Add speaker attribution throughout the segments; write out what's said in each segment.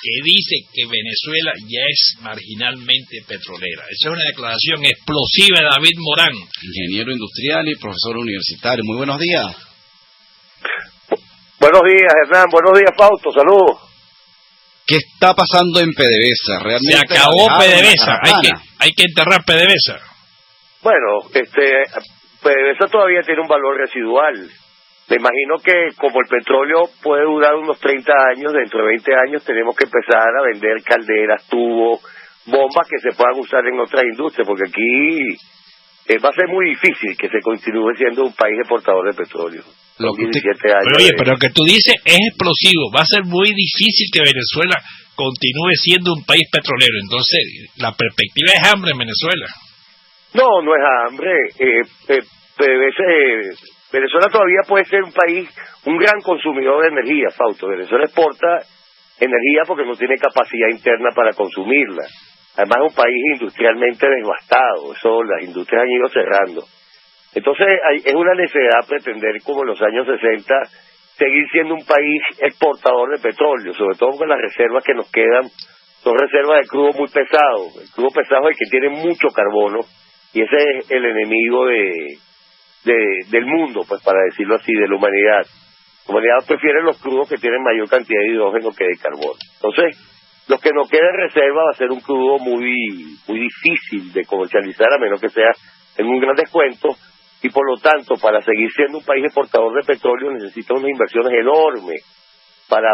Speaker 1: que dice que Venezuela ya es marginalmente petrolera. Esa es una declaración explosiva de David Morán,
Speaker 2: ingeniero industrial y profesor universitario. Muy buenos días.
Speaker 3: Buenos días, Hernán. Buenos días, Fausto. Saludos.
Speaker 2: ¿Qué está pasando en PDVSA? Realmente
Speaker 1: se acabó PDVSA. Hay que enterrar PDVSA.
Speaker 3: Bueno, PDVSA todavía tiene un valor residual. Me imagino que como el petróleo puede durar unos 30 años, dentro de 20 años tenemos que empezar a vender calderas, tubos, bombas que se puedan usar en otras industrias, porque aquí va a ser muy difícil que se continúe siendo un país exportador de petróleo.
Speaker 2: Lo que
Speaker 3: 17 años.
Speaker 1: Pero oye, pero lo que tú dices es explosivo. Va a ser muy difícil que Venezuela continúe siendo un país petrolero. Entonces, la perspectiva es hambre en Venezuela.
Speaker 3: No, no es hambre. Venezuela todavía puede ser un país, un gran consumidor de energía, Fausto. Venezuela exporta energía porque no tiene capacidad interna para consumirla. Además es un país industrialmente devastado. Las industrias han ido cerrando. Entonces es una necedad pretender, como en los años 60, seguir siendo un país exportador de petróleo, sobre todo porque las reservas que nos quedan son reservas de crudo muy pesado. El crudo pesado es el que tiene mucho carbono y ese es el enemigo del mundo, pues para decirlo así, de la humanidad. La humanidad prefiere los crudos que tienen mayor cantidad de hidrógeno que de carbono. Entonces, lo que nos queda en reserva va a ser un crudo muy difícil de comercializar, a menos que sea en un gran descuento, y por lo tanto, para seguir siendo un país exportador de petróleo necesita unas inversiones enormes para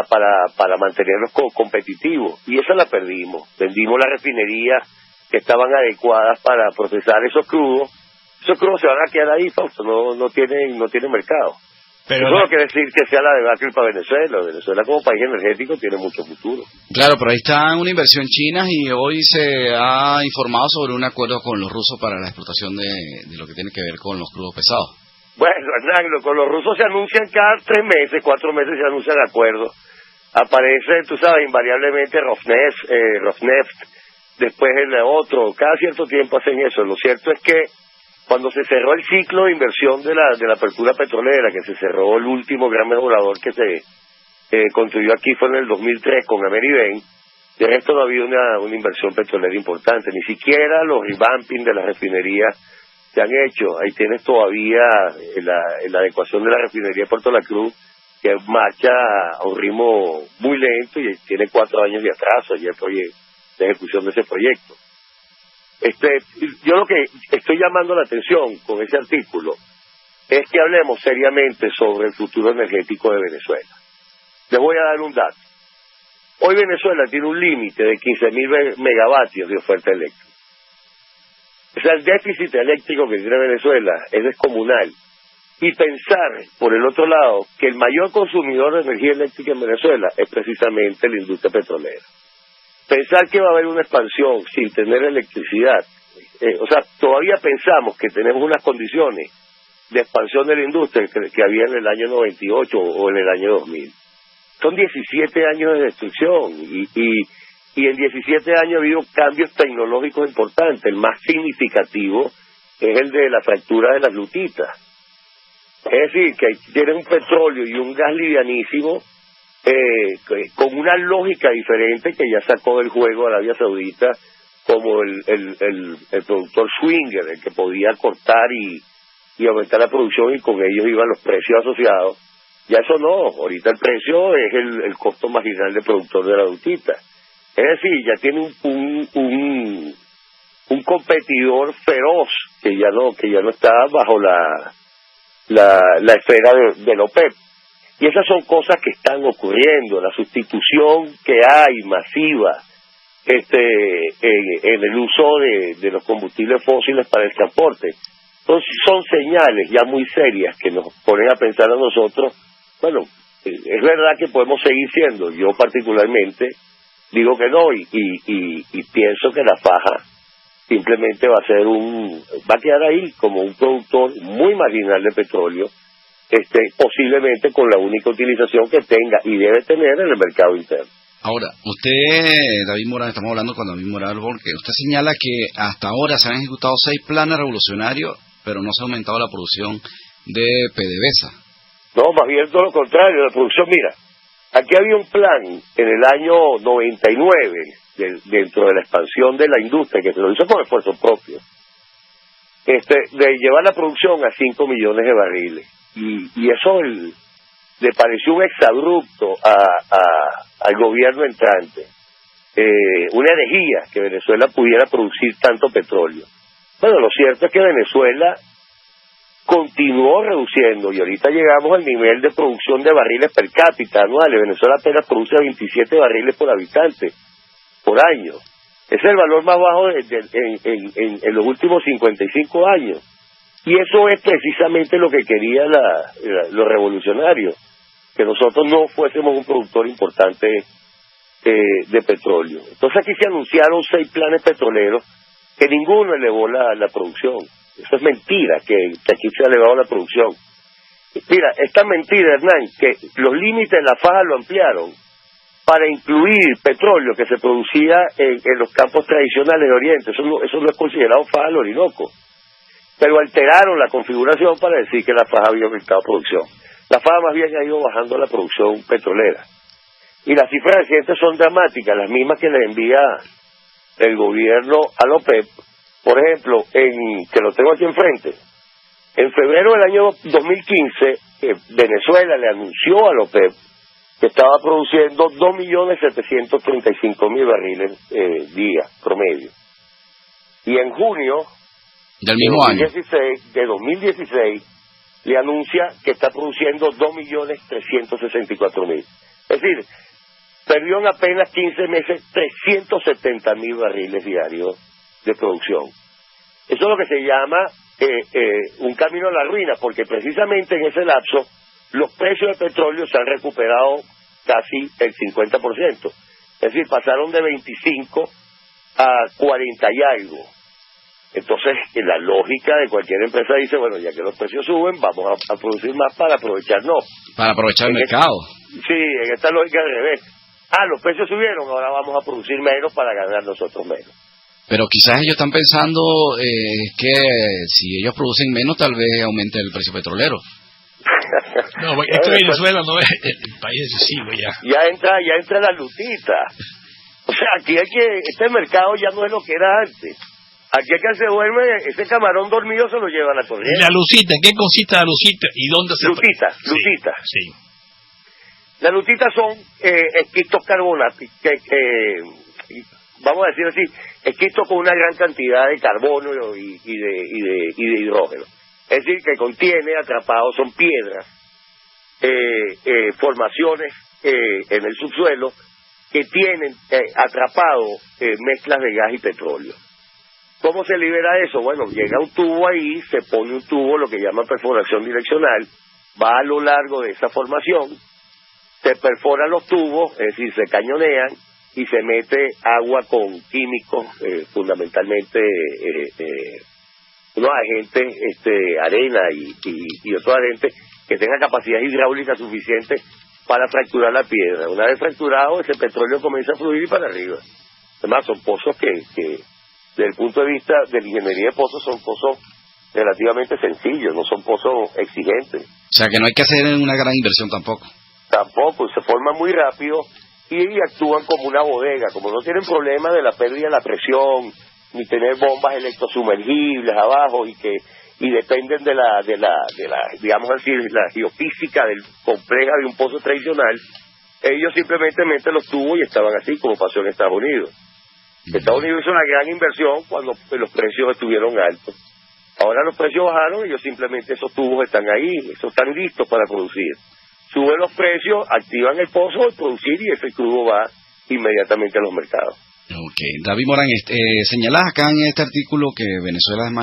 Speaker 3: mantenernos competitivos, y esa la perdimos. Vendimos las refinerías que estaban adecuadas para procesar esos crudos se van a quedar ahí, Fausto, no tienen mercado. Pero eso no quiere decir que sea la debacle para Venezuela. Venezuela como país energético tiene mucho futuro.
Speaker 2: Claro, pero ahí está una inversión china y hoy se ha informado sobre un acuerdo con los rusos para la explotación de lo que tiene que ver con los crudos pesados.
Speaker 3: Bueno, Hernán, con los rusos se anuncian cada 3 meses, 4 meses se anuncian acuerdos. Aparece, tú sabes, invariablemente Rosneft, después el otro, cada cierto tiempo hacen eso. Lo cierto es que cuando se cerró el ciclo de inversión de la apertura petrolera, que se cerró el último gran mejorador que se construyó aquí fue en el 2003 con Ameriben, de resto no ha habido una inversión petrolera importante, ni siquiera los revamping de las refinerías se han hecho. Ahí tienes todavía la adecuación de la refinería de Puerto La Cruz, que marcha a un ritmo muy lento y tiene 4 años de atraso ya de ejecución de ese proyecto. Yo lo que estoy llamando la atención con ese artículo es que hablemos seriamente sobre el futuro energético de Venezuela. Les voy a dar un dato. Hoy Venezuela tiene un límite de 15.000 megavatios de oferta eléctrica. O sea, el déficit eléctrico que tiene Venezuela es descomunal. Y pensar, por el otro lado, que el mayor consumidor de energía eléctrica en Venezuela es precisamente la industria petrolera. Pensar que va a haber una expansión sin tener electricidad, todavía pensamos que tenemos unas condiciones de expansión de la industria que había en el año 98 o en el año 2000. Son 17 años de destrucción y en 17 años ha habido cambios tecnológicos importantes. El más significativo es el de la fractura de las lutitas. Es decir, que tienes un petróleo y un gas livianísimo con una lógica diferente que ya sacó del juego Arabia Saudita como el productor swinger, el que podía cortar y aumentar la producción y con ellos iban los precios asociados. Ya eso no, ahorita el precio es el costo marginal del productor de la lutita. Es decir, ya tiene un competidor feroz que ya no está bajo la esfera de OPEP. Y esas son cosas que están ocurriendo, la sustitución que hay masiva en el uso de los combustibles fósiles para el transporte. Entonces son señales ya muy serias que nos ponen a pensar a nosotros, bueno, es verdad que podemos seguir siendo, yo particularmente digo que no y pienso que la faja simplemente va a quedar ahí como un productor muy marginal de petróleo, posiblemente con la única utilización que tenga y debe tener en el mercado interno.
Speaker 2: Ahora, usted, David Morán, estamos hablando con David Morán, porque usted señala que hasta ahora se han ejecutado 6 planes revolucionarios, pero no se ha aumentado la producción de PDVSA.
Speaker 3: No, más bien todo lo contrario, la producción, mira, Aquí había un plan en el año 99, dentro de la expansión de la industria, que se lo hizo con esfuerzo propio, de llevar la producción a 5 millones de barriles. Y eso le pareció un exabrupto al gobierno entrante. Una herejía que Venezuela pudiera producir tanto petróleo. Bueno, lo cierto es que Venezuela continuó reduciendo y ahorita llegamos al nivel de producción de barriles per cápita anuales. Venezuela apenas produce 27 barriles por habitante por año. Ese es el valor más bajo en los últimos 55 años. Y eso es precisamente lo que quería los revolucionarios, que nosotros no fuésemos un productor importante de petróleo. Entonces aquí se anunciaron 6 planes petroleros que ninguno elevó la producción. Eso es mentira, que aquí se ha elevado la producción. Mira, esta mentira, Hernán, que los límites de la faja lo ampliaron para incluir petróleo que se producía en los campos tradicionales de Oriente. Eso no es considerado faja del Orinoco. Pero alteraron la configuración para decir que la faja había aumentado producción. La faja más bien ha ido bajando la producción petrolera. Y las cifras recientes son dramáticas, las mismas que le envía el gobierno a la OPEP. Por ejemplo, que lo tengo aquí enfrente, en febrero del año 2015, Venezuela le anunció a la OPEP que estaba produciendo 2.735.000 barriles día promedio. Y en junio
Speaker 2: del mismo año
Speaker 3: de 2016 le anuncia que está produciendo 2.364.000. Es decir, perdió en apenas 15 meses 370.000 barriles diarios de producción. Eso es lo que se llama un camino a la ruina, porque precisamente en ese lapso los precios de petróleo se han recuperado casi el 50%. Es decir, pasaron de 25 a 40 y algo. Entonces, la lógica de cualquier empresa dice, bueno, ya que los precios suben, vamos a producir más para aprovecharnos.
Speaker 2: Para aprovechar el mercado.
Speaker 3: Sí, en esta lógica al revés. Los precios subieron, ahora vamos a producir menos para ganar nosotros menos.
Speaker 2: Pero quizás ellos están pensando que si ellos producen menos, tal vez aumente el precio petrolero.
Speaker 1: No, esto de Venezuela no es el país decisivo ya.
Speaker 3: Ya entra la lutita. O sea, aquí este mercado ya no es lo que era antes. Aquí es que se duerme, ese camarón dormido se lo lleva a la corriente.
Speaker 1: ¿Y la lucita? ¿En qué consiste la lucita? ¿Y dónde se
Speaker 3: Lutita.
Speaker 1: Sí.
Speaker 3: Las lutitas son esquistos carbonáticos, vamos a decir así, esquistos con una gran cantidad de carbono y de hidrógeno. Es decir, que contiene atrapados, son piedras, formaciones en el subsuelo que tienen atrapado mezclas de gas y petróleo. ¿Cómo se libera eso? Bueno, llega un tubo ahí, se pone un tubo, lo que llaman perforación direccional, va a lo largo de esa formación, se perforan los tubos, es decir, se cañonean y se mete agua con químicos, fundamentalmente unos agentes, arena y otros agentes que tengan capacidad hidráulica suficiente para fracturar la piedra. Una vez fracturado, ese petróleo comienza a fluir para arriba. Además, son pozos que desde el punto de vista de la ingeniería de pozos, son pozos relativamente sencillos, no son pozos exigentes.
Speaker 2: O sea, que no hay que hacer una gran inversión tampoco.
Speaker 3: Tampoco, se forman muy rápido y actúan como una bodega, como no tienen problema de la pérdida de la presión, ni tener bombas electrosumergibles abajo y dependen de la digamos así, la geofísica compleja de un pozo tradicional. Ellos simplemente meten los tubos y estaban así, como pasó en Estados Unidos. Estados Unidos hizo una gran inversión cuando los precios estuvieron altos. Ahora los precios bajaron, ellos simplemente, esos tubos están ahí, esos están listos para producir. Suben los precios, activan el pozo de producir y ese crudo va inmediatamente a los mercados.
Speaker 2: Ok, David Morán, señalás acá en este artículo que Venezuela es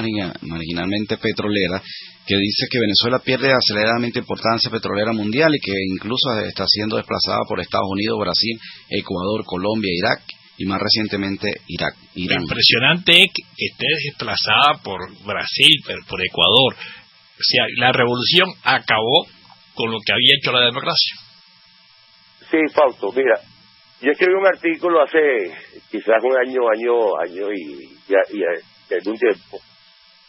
Speaker 2: marginalmente petrolera, que dice que Venezuela pierde aceleradamente importancia petrolera mundial y que incluso está siendo desplazada por Estados Unidos, Brasil, Ecuador, Colombia, Irak y más recientemente Irán.
Speaker 1: Lo impresionante es que esté desplazada por Brasil, por Ecuador. O sea, la revolución acabó con lo que había hecho la democracia.
Speaker 3: Sí, Fausto, mira, yo escribí un artículo hace quizás un año y algún tiempo,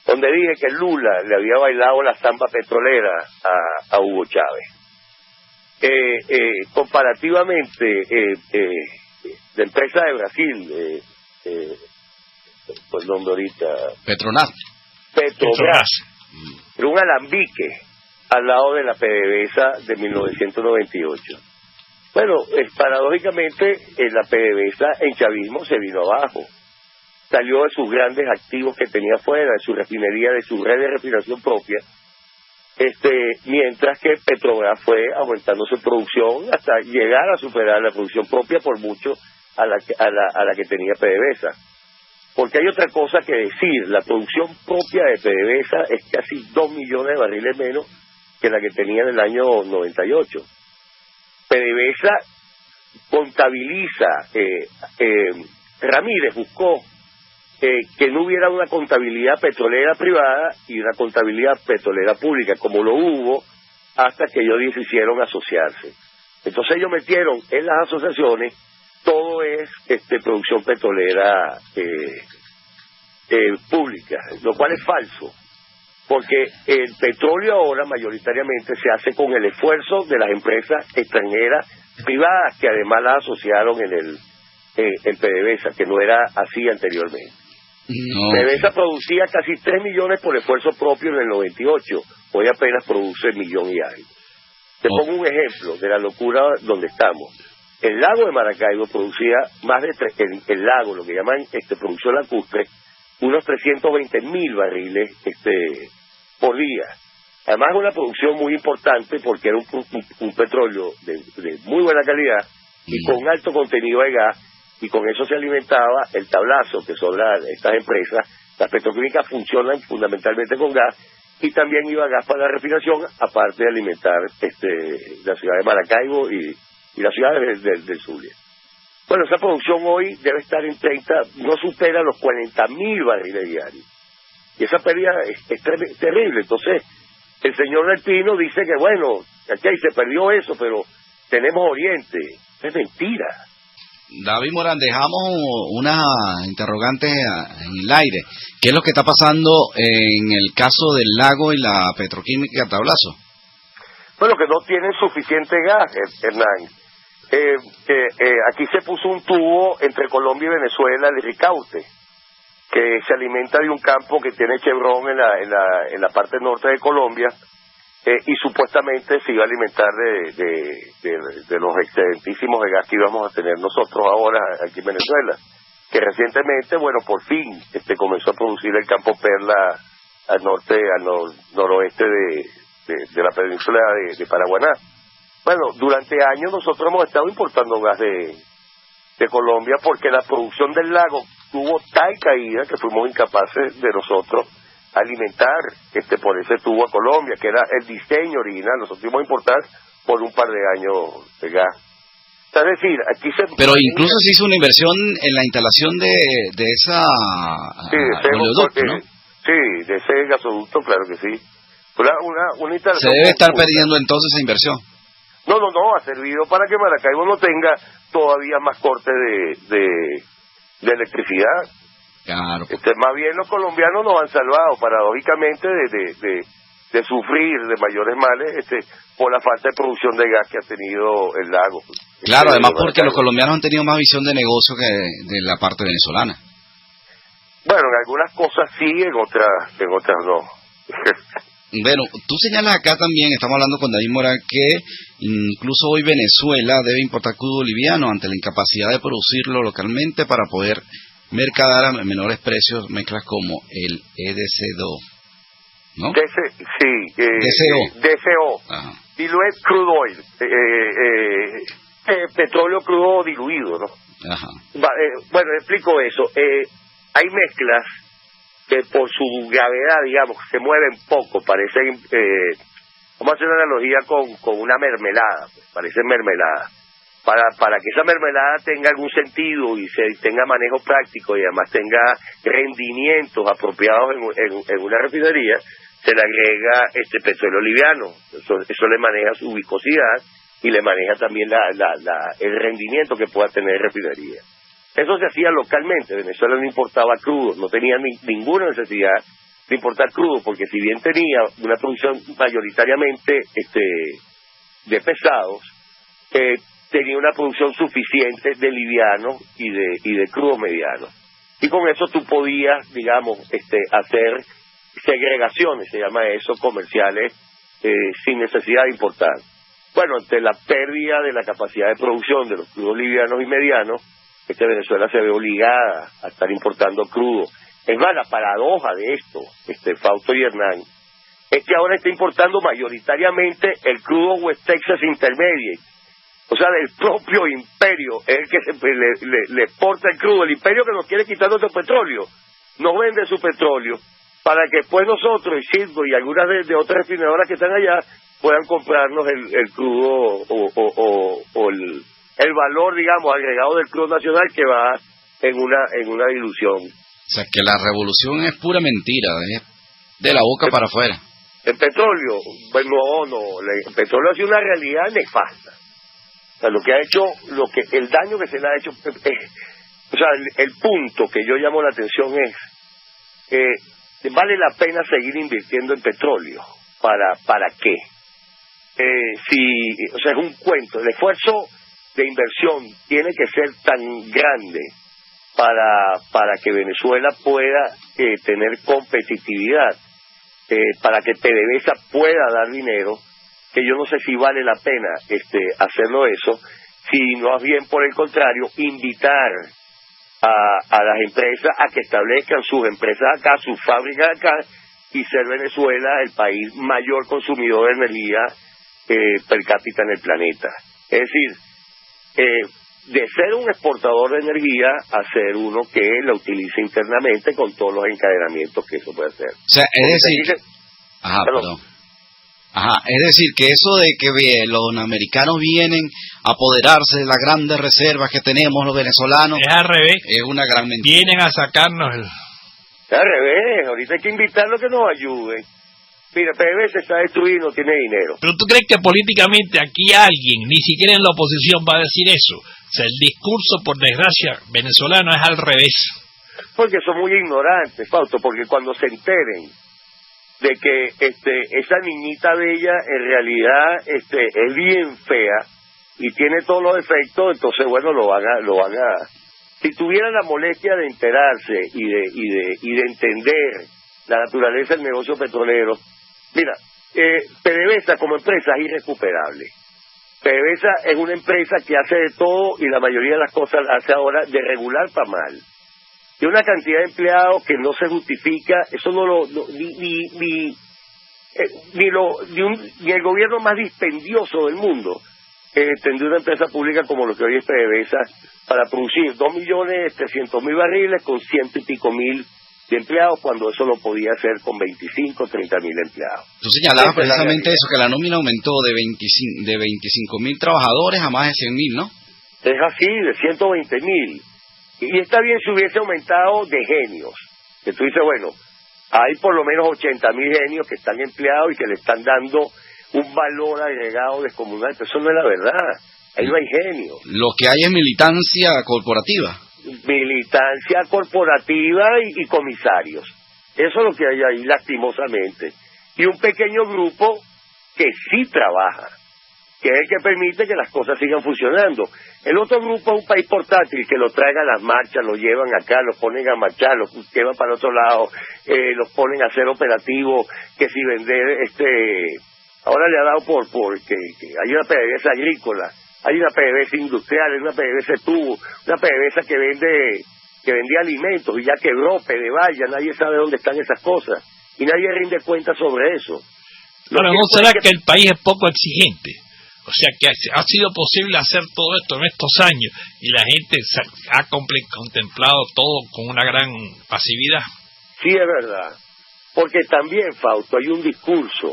Speaker 3: donde dije que Lula le había bailado la samba petrolera a Hugo Chávez. comparativamente, la empresa de Brasil, pues nombre ahorita,
Speaker 2: Petronas.
Speaker 3: Petrobras, era un alambique al lado de la PDVSA de 1998. Bueno, paradójicamente, la PDVSA en chavismo se vino abajo. Salió de sus grandes activos que tenía fuera, de su refinería, de su red de refinación propia, mientras que Petrobras fue aumentando su producción hasta llegar a superar la producción propia por mucho a la que tenía PDVSA. Porque hay otra cosa que decir, la producción propia de PDVSA es casi 2 millones de barriles menos que la que tenía en el año 98. PDVSA contabiliza, Ramírez buscó que no hubiera una contabilidad petrolera privada y una contabilidad petrolera pública, como lo hubo hasta que ellos decidieron asociarse. Entonces ellos metieron en las asociaciones, todo es producción petrolera pública, lo cual es falso, porque el petróleo ahora mayoritariamente se hace con el esfuerzo de las empresas extranjeras privadas que además las asociaron en PDVSA, que no era así anteriormente.
Speaker 2: No.
Speaker 3: PDVSA producía casi 3 millones por esfuerzo propio en el 98, hoy apenas produce 1 millón y algo. Te pongo un ejemplo de la locura donde estamos. El lago de Maracaibo producía más de el lago, lo que llaman producción lacustre, unos 320.000 barriles por día. Además es una producción muy importante porque era un petróleo de muy buena calidad y con alto contenido de gas, y con eso se alimentaba el tablazo, que son estas empresas. Las petroquímicas funcionan fundamentalmente con gas, y también iba gas para la refinación, aparte de alimentar la ciudad de Maracaibo y la ciudad del Zulia. Bueno, esa producción hoy debe estar en 30, no supera los 40.000 barriles diarios. Y esa pérdida es terrible. Entonces, el señor del Pino dice que, bueno, aquí se perdió eso, pero tenemos Oriente. Es mentira.
Speaker 2: David Morán, dejamos una interrogante en el aire. ¿Qué es lo que está pasando en el caso del lago y la petroquímica Tablazo?
Speaker 3: Bueno, que no tienen suficiente gas, Hernán. Aquí se puso un tubo entre Colombia y Venezuela, el Ricaute, que se alimenta de un campo que tiene Chevron en la parte norte de Colombia, y supuestamente se iba a alimentar de los excedentísimos de gas que íbamos a tener nosotros ahora aquí en Venezuela, que recientemente, bueno, por fin comenzó a producir el campo Perla al noroeste de la península de Paraguaná. Bueno, durante años nosotros hemos estado importando gas de Colombia porque la producción del lago tuvo tal caída que fuimos incapaces de nosotros alimentar por ese tubo a Colombia, que era el diseño original. Nosotros íbamos a importar por un par de años de gas. Es decir, aquí
Speaker 2: Pero incluso se hizo una inversión en la instalación de esa oleoducto, ¿no?
Speaker 3: Sí, de ese gasoducto, claro que sí. Una instalación.
Speaker 2: Se debe estar perdiendo entonces esa inversión.
Speaker 3: No, ha servido para que Maracaibo no tenga todavía más cortes de electricidad.
Speaker 2: Claro.
Speaker 3: Más bien los colombianos nos han salvado, paradójicamente, de sufrir de mayores males por la falta de producción de gas que ha tenido el lago.
Speaker 2: Claro, además porque los colombianos han tenido más visión de negocio que de la parte venezolana.
Speaker 3: Bueno, en algunas cosas sí, en otras no.
Speaker 2: Bueno, tú señalas acá también, estamos hablando con David Morán, que incluso hoy Venezuela debe importar crudo boliviano ante la incapacidad de producirlo localmente para poder mercadear a menores precios mezclas como el EDC2, ¿no?
Speaker 3: DCO.
Speaker 2: Ajá.
Speaker 3: Diluted Crude Oil, petróleo crudo diluido, ¿no?
Speaker 2: Ajá.
Speaker 3: Bueno, explico eso. Hay mezclas que por su gravedad, digamos, se mueven poco, parecen, vamos a hacer una analogía con una mermelada, pues, parecen mermelada. Para que esa mermelada tenga algún sentido y tenga manejo práctico y además tenga rendimientos apropiados en una refinería, se le agrega petróleo liviano. Eso le maneja su viscosidad y le maneja también el rendimiento que pueda tener refinería. Eso se hacía localmente. Venezuela no importaba crudo, no tenía ninguna necesidad de importar crudo, porque si bien tenía una producción mayoritariamente de pesados, tenía una producción suficiente de liviano y de crudo mediano. Y con eso tú podías, digamos, hacer segregaciones, se llama eso, comerciales, sin necesidad de importar. Bueno, ante la pérdida de la capacidad de producción de los crudos livianos y medianos, Venezuela se ve obligada a estar importando crudo. Es más, la paradoja de esto, Fausto y Hernán, es que ahora está importando mayoritariamente el crudo West Texas Intermediate. O sea, el propio imperio es el que le exporta el crudo. El imperio que nos quiere quitar nuestro petróleo, nos vende su petróleo para que después nosotros, y Citgo y algunas de otras refinadoras que están allá, puedan comprarnos el crudo o el valor, digamos, agregado del crudo nacional que va en una dilución.
Speaker 2: O sea, que la revolución es pura mentira, es de la boca para afuera.
Speaker 3: El petróleo, bueno, el petróleo ha sido una realidad nefasta. O sea, el daño que se le ha hecho, o sea, el punto que yo llamo la atención es, ¿vale la pena seguir invirtiendo en petróleo? ¿Para qué? O sea, es un cuento. El esfuerzo de inversión tiene que ser tan grande para que Venezuela pueda tener competitividad, para que PDVSA pueda dar dinero, que yo no sé si vale la pena hacerlo eso, sino más bien por el contrario, invitar a las empresas a que establezcan sus empresas acá, sus fábricas acá, y ser Venezuela el país mayor consumidor de energía per cápita en el planeta. Es decir, de ser un exportador de energía a ser uno que la utilice internamente con todos los encadenamientos que eso puede hacer.
Speaker 2: O sea, es decir... es decir, que eso de que los americanos vienen a apoderarse de las grandes reservas que tenemos los venezolanos...
Speaker 1: Es al revés.
Speaker 2: Es una gran mentira.
Speaker 1: Vienen a sacarnos el...
Speaker 3: Es al revés, ahorita hay que invitarlos que nos ayuden. Mira, PDVSA está destruido y no tiene dinero.
Speaker 1: Pero tú crees que políticamente aquí alguien, ni siquiera en la oposición, va a decir eso. O sea, el discurso, por desgracia, venezolano es al revés.
Speaker 3: Porque son muy ignorantes, Fausto, porque cuando se enteren de que esa niñita bella en realidad es bien fea y tiene todos los defectos, entonces bueno, lo van a si tuvieran la molestia de enterarse y de entender la naturaleza del negocio petrolero. Mira, PDVSA como empresa es irrecuperable. PDVSA es una empresa que hace de todo y la mayoría de las cosas la hace ahora de regular para mal. Y una cantidad de empleados que no se justifica, eso ni el gobierno más dispendioso del mundo tendría una empresa pública como lo que hoy es PDVSA para producir 2.300.000 barriles con 100 y pico mil de empleados, cuando eso lo podía hacer con 25, 30.000 empleados.
Speaker 2: Tú señalabas precisamente eso, que la nómina aumentó de 25.000 trabajadores a más de 100.000, ¿no?
Speaker 3: Es así, de 120.000. Y está bien si hubiese aumentado de genios, que tú dices, bueno, hay por lo menos 80.000 genios que están empleados y que le están dando un valor agregado descomunal, pero eso no es la verdad, ahí no hay genios.
Speaker 2: Lo que hay es militancia corporativa.
Speaker 3: Militancia corporativa y comisarios. Eso es lo que hay ahí, lastimosamente. Y un pequeño grupo que sí trabaja, que es el que permite que las cosas sigan funcionando. El otro grupo es un país portátil que lo traen a las marchas, lo llevan acá, los ponen a marchar, los llevan para otro lado, los ponen a hacer operativos, que si vender, ahora le ha dado por que hay una PDVSA agrícola, hay una PDVSA industrial, hay una PDVSA tubo, una PDVSA que vendía alimentos y ya quebró, PDVSA, nadie sabe dónde están esas cosas y nadie rinde cuenta sobre eso.
Speaker 1: Bueno, ¿no será que el país es poco exigente? O sea, que ha sido posible hacer todo esto en estos años y la gente ha contemplado todo con una gran pasividad.
Speaker 3: Sí, es verdad. Porque también, Fausto, hay un discurso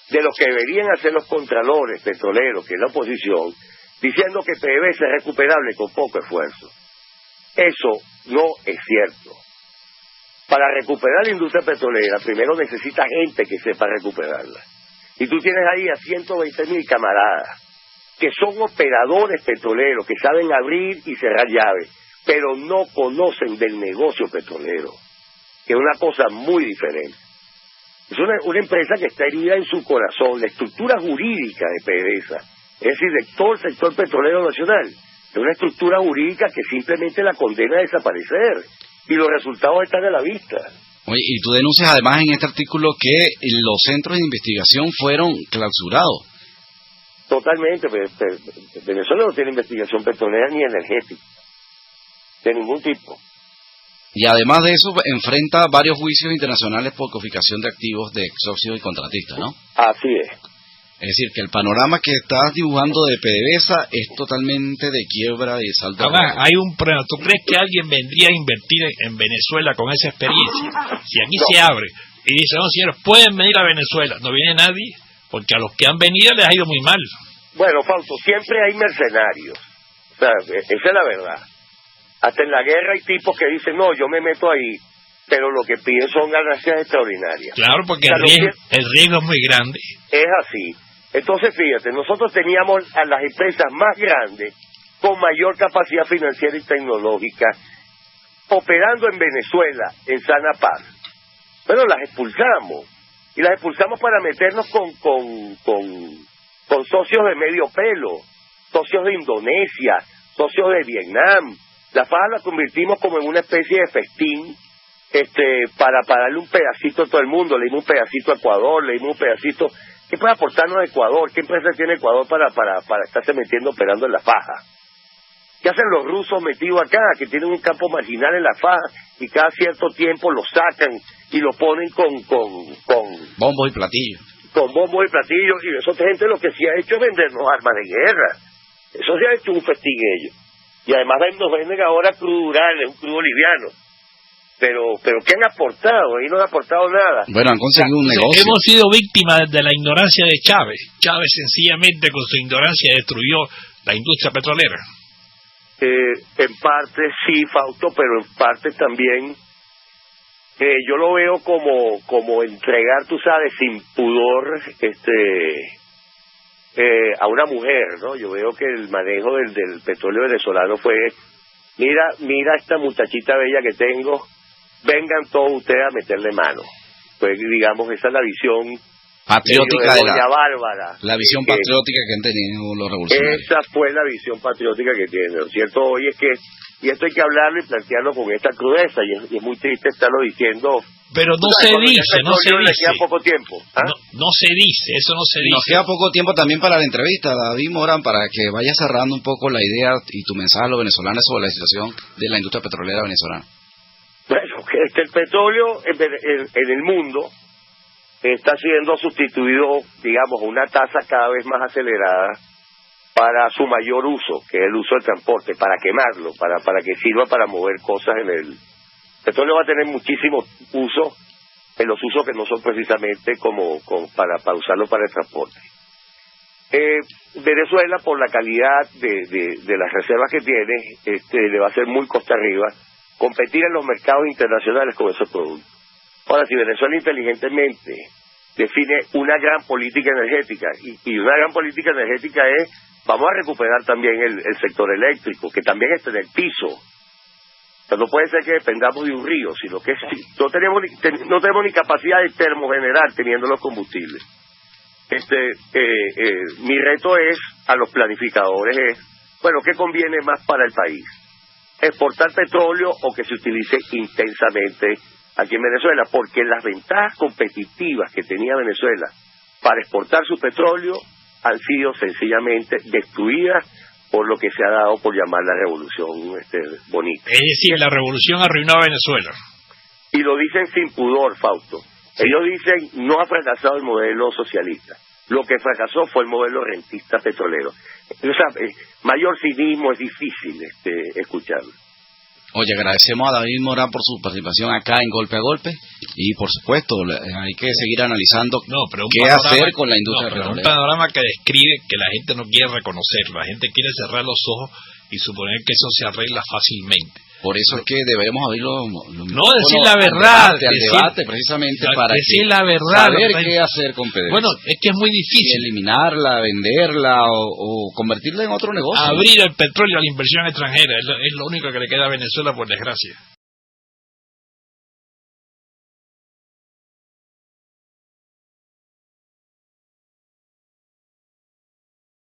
Speaker 3: de lo que deberían hacer los contralores petroleros, que es la oposición, diciendo que PDVSA es recuperable con poco esfuerzo. Eso no es cierto. Para recuperar la industria petrolera, primero necesita gente que sepa recuperarla. Y tú tienes ahí a 120.000 camaradas que son operadores petroleros, que saben abrir y cerrar llaves, pero no conocen del negocio petrolero, que es una cosa muy diferente. Es una empresa que está herida en su corazón. La estructura jurídica de PDVSA, es decir, de todo el sector petrolero nacional, es una estructura jurídica que simplemente la condena a desaparecer. Y los resultados están a la vista.
Speaker 2: Oye, y tú denuncias además en este artículo que los centros de investigación fueron clausurados.
Speaker 3: Totalmente. Venezuela no tiene investigación petrolera ni energética, de ningún tipo.
Speaker 2: Y además de eso, enfrenta varios juicios internacionales por confiscación de activos de ex socios y contratistas, ¿no?
Speaker 3: Así es.
Speaker 2: Es decir, que el panorama que estás dibujando de PDVSA es totalmente de quiebra y salto.
Speaker 1: Además, hay un problema. ¿Tú crees que alguien vendría a invertir en Venezuela con esa experiencia? Si aquí se abre y dice, no, señores, pueden venir a Venezuela, no viene nadie, porque a los que han venido les ha ido muy mal.
Speaker 3: Bueno, Fausto, siempre hay mercenarios. O sea, esa es la verdad. Hasta en la guerra hay tipos que dicen, no, yo me meto ahí, pero lo que piden son ganancias extraordinarias.
Speaker 1: Claro, porque
Speaker 3: o sea,
Speaker 1: el riesgo es muy grande.
Speaker 3: Es así. Entonces, fíjate, nosotros teníamos a las empresas más grandes, con mayor capacidad financiera y tecnológica, operando en Venezuela, en Sana Paz. Pero las expulsamos. Y las expulsamos para meternos con socios de medio pelo, socios de Indonesia, socios de Vietnam. La faja la convertimos como en una especie de festín, para darle un pedacito a todo el mundo. Le dimos un pedacito a Ecuador, le dimos un pedacito. ¿Qué puede aportarnos a Ecuador? ¿Qué empresa tiene Ecuador para estarse metiendo operando en la faja? ¿Qué hacen los rusos metidos acá, que tienen un campo marginal en la faja y cada cierto tiempo lo sacan y lo ponen con
Speaker 2: bombos y platillos?
Speaker 3: Con bombos y platillos, y esa gente lo que sí ha hecho es vendernos armas de guerra. Eso se ha hecho un festiguello. Y además nos venden ahora crudo Urales, un crudo liviano. Pero ¿qué han aportado? Ahí no han aportado nada.
Speaker 2: Bueno, han conseguido un negocio.
Speaker 1: Hemos sido víctimas de la ignorancia de Chávez. Chávez sencillamente con su ignorancia destruyó la industria petrolera.
Speaker 3: En parte sí, Fausto, pero en parte también yo lo veo como entregar, tú sabes, sin pudor a una mujer, ¿no? Yo veo que el manejo del petróleo venezolano fue, mira esta muchachita bella que tengo, vengan todos ustedes a meterle mano. Pues digamos, esa es la visión
Speaker 2: patriótica
Speaker 3: de Doña Bárbara.
Speaker 2: La visión patriótica que han tenido los revolucionarios.
Speaker 3: Esa fue la visión patriótica que tienen. Lo cierto hoy es que, y esto hay que hablarlo y plantearlo con esta crudeza, y es muy triste estarlo diciendo.
Speaker 1: Pero no se dice, no se dice.
Speaker 3: Le queda poco tiempo. ¿Ah?
Speaker 1: No se dice, eso no se dice.
Speaker 2: Nos queda poco tiempo también para la entrevista, David Morán, para que vaya cerrando un poco la idea y tu mensaje a los venezolanos sobre la situación de la industria petrolera venezolana.
Speaker 3: Bueno, que el petróleo en el mundo está siendo sustituido, digamos, a una tasa cada vez más acelerada para su mayor uso, que es el uso del transporte, para quemarlo, para que sirva para mover cosas en el petróleo. Va a tener muchísimo uso en los usos que no son precisamente como para usarlo para el transporte. Venezuela, por la calidad de las reservas que tiene, le va a ser muy costa arriba competir en los mercados internacionales con esos productos. Ahora, si Venezuela inteligentemente define una gran política energética, y una gran política energética es, vamos a recuperar también el sector eléctrico, que también está en el piso. O sea, no puede ser que dependamos de un río, sino que no tenemos ni capacidad de termogenerar teniendo los combustibles. Mi reto es, a los planificadores ¿qué conviene más para el país? ¿Exportar petróleo o que se utilice intensamente aquí en Venezuela? Porque las ventajas competitivas que tenía Venezuela para exportar su petróleo han sido sencillamente destruidas por lo que se ha dado por llamar la revolución bonita.
Speaker 1: Es decir, la revolución arruinó a Venezuela.
Speaker 3: Y lo dicen sin pudor, Fausto. Ellos dicen, no ha fracasado el modelo socialista. Lo que fracasó fue el modelo rentista petrolero. O sea, mayor cinismo es difícil escucharlo.
Speaker 2: Oye, agradecemos a David Morán por su participación acá en Golpe a Golpe y, por supuesto, hay que seguir analizando qué hacer con la industria petrolera.
Speaker 1: Un panorama que describe que la gente no quiere reconocer, la gente quiere cerrar los ojos y suponer que eso se arregla fácilmente.
Speaker 2: Por eso es que debemos abrir
Speaker 1: decir la verdad,
Speaker 2: al debate precisamente para
Speaker 1: decir la verdad,
Speaker 2: saber qué hacer con PDVSA.
Speaker 1: Bueno, es que es muy difícil.
Speaker 2: Si eliminarla, venderla o convertirla en otro negocio.
Speaker 1: Abrir el petróleo a la inversión extranjera es lo único que le queda a Venezuela, por desgracia.